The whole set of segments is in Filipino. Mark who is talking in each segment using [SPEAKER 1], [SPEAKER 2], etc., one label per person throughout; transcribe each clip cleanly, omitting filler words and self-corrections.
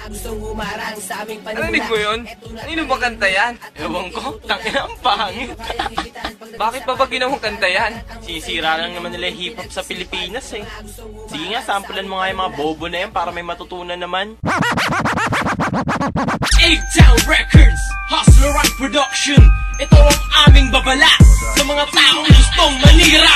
[SPEAKER 1] Narinig mo yun? Kanino ba kanta yan? Ewan ko, tangina ang pangit. Bakit pa ba ginawang kanta yan?
[SPEAKER 2] Sisira lang naman nila hip-hop sa Pilipinas eh. Sige nga, sampulan mo nga yung mga bobo na yan para may matutunan naman.
[SPEAKER 3] 8-Town Records, Hustler and Production. Ito ang aming babala sa mga taong gustong manira.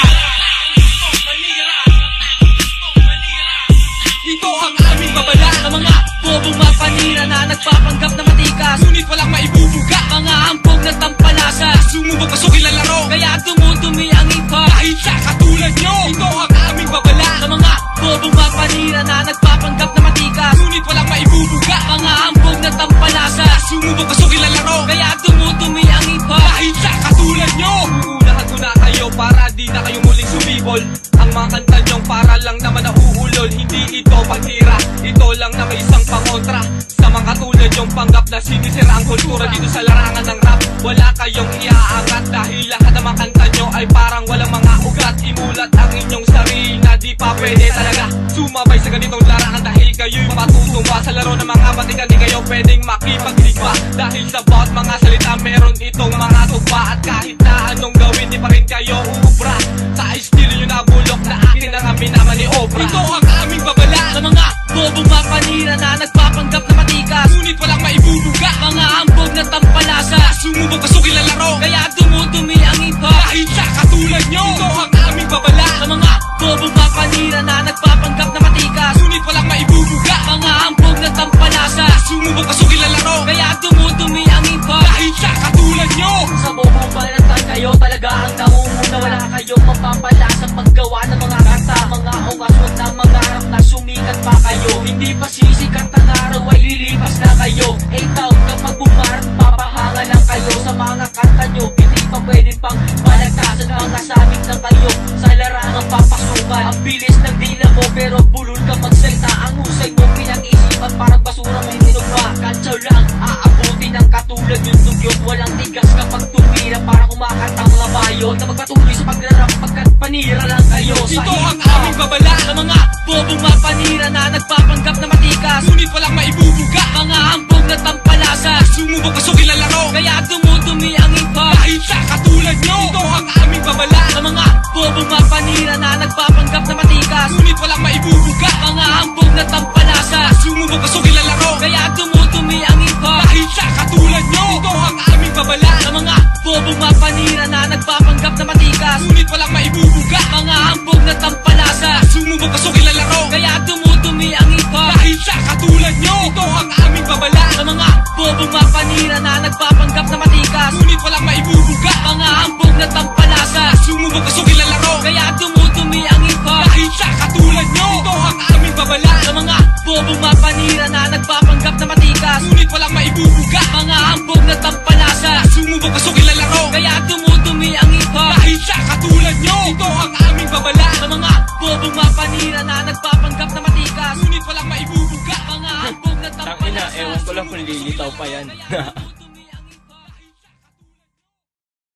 [SPEAKER 3] Ito ang aming babala sa mga bobong mapanira na nagpapanggap na matikas, ngunit walang maibubuga. Mga hampog na tampalasa, sumubok pasukin ang laro, kaya tumutumi ang ipa kahit sa katulad nyo. Ito ang aming babala sa mga bobong mapanira na nagpapanggap na matikas, ngunit walang maibubuga. Mga hampog na tampalasa, sumubok pasukin ang laro, kaya tumutumi ang ipa kahit sa katulad nyo. Uunahan ko na kayo para di na kayo muling sumibol. Ang mga kanta nyong para lang naman nauulol. Hindi ito pagtira, ito lang na may isang pangontra sa mga katulad yung panggap na sinisira ang kultura dito sa larangan ng rap. Wala kayong iaangat dahil lahat ng mga kanta nyo ay parang walang mga ugat. Imulat ang inyong sarili na di pa pwede talaga sumabay sa ganitong larangan dahil kayo'y matutumba sa laro ng mga batikan. Di kayo pwedeng makipagdigma dahil sa bawat mga salita meron itong mga tugma. At kahit na anong gawin di pa rin kayo uubra sa estilo nyo na bulok na akin ang amin naman ni Obra. Ito ang aming babala sa mga bobong mapanira na nagpapanggap na matikas, ngunit walang maibubuga. Mga hambog na tampalasa, sumubok pasukin ang laro, kaya tumutumi ang iba kahit sa katulad nyo. Ito ang aming babala sa mga bobong mapanira na nagpapanggap na matikas, ngunit walang maibubuga. Mga hambog na tampalasa, sumubok pasukin ang laro, kaya tumutumi ang iba kahit sa katulad nyo. Sa bobong balatan kayo talaga ang nangunguna, wala kayong mapapala sa paggawa ng mga kanta. Mga oras wag na mangarap na sumikat pa kayo, hindi pa sisikat ang araw ay lilipas na kayo. 8 taon kapag bumarang papahanga lang kayo sa mga kanta nyo, hindi pa pwede pang malagtasan ang kasabit ng kayo sa larangang papasukan. Ang bilis ng dila mo pero bulol ka magsalita, ang husay mo pinag-isipan parang basura may tinugma. Kantsaw lang aabuti ng katulad yung dugyot, walang tigas kapag tumira parang kumakanta ang mga bayo na magpatuloy sa pagrarap pagkat panira lang kayo. Ito ang aming babala sa mga bobong mapanira na nagpapanggap na matikas, ngunit walang maibubuga. Mga hambog na tampalasa, sumubok pasukin ang laro, kaya tumutumi ang iba kahit sa katulad nyo. Ito ang aming babala sa mga bobong mapanira na nagpapanggap na matikas, ngunit walang maibubuga. Mga hambog na tampalasa, sumubok pasukin ang laro, kaya tumutumi ang iba kahit sa katulad nyo. Ito ang aming babala sa mga bobong mapanira na nagpapanggap na matikas, ngunit walang maibubuga. Mga hambog na tampalasa, sumubok pasukin ang laro, kaya tumutumi ang iba kahit sa katulad nyo. Ito ang aming babala sa mga bobong mapanira na nagpapanggap na matikas, ngunit walang maibubuga. Mga hambog na tampalasa, sumubok pasukin ang laro, kaya tumutumi ang iba kahit sa katulad nyo. Ito ang aming babala sa mga bobong mapanira na nagpapanggap na matikas, ngunit walang maibubuga. Mga hambog na tampalasa, sumubok pasukin ang laro, kaya tumutumi ang iba kahit sa katulad nyo. Ito ang aming babala sa mga bobong mapanira na nagpapanggap na matikas, ngunit walang maibubuga. Mga hambog na tampalasa.
[SPEAKER 2] Tangina, ewan ko lang kung lilitaw pa yan.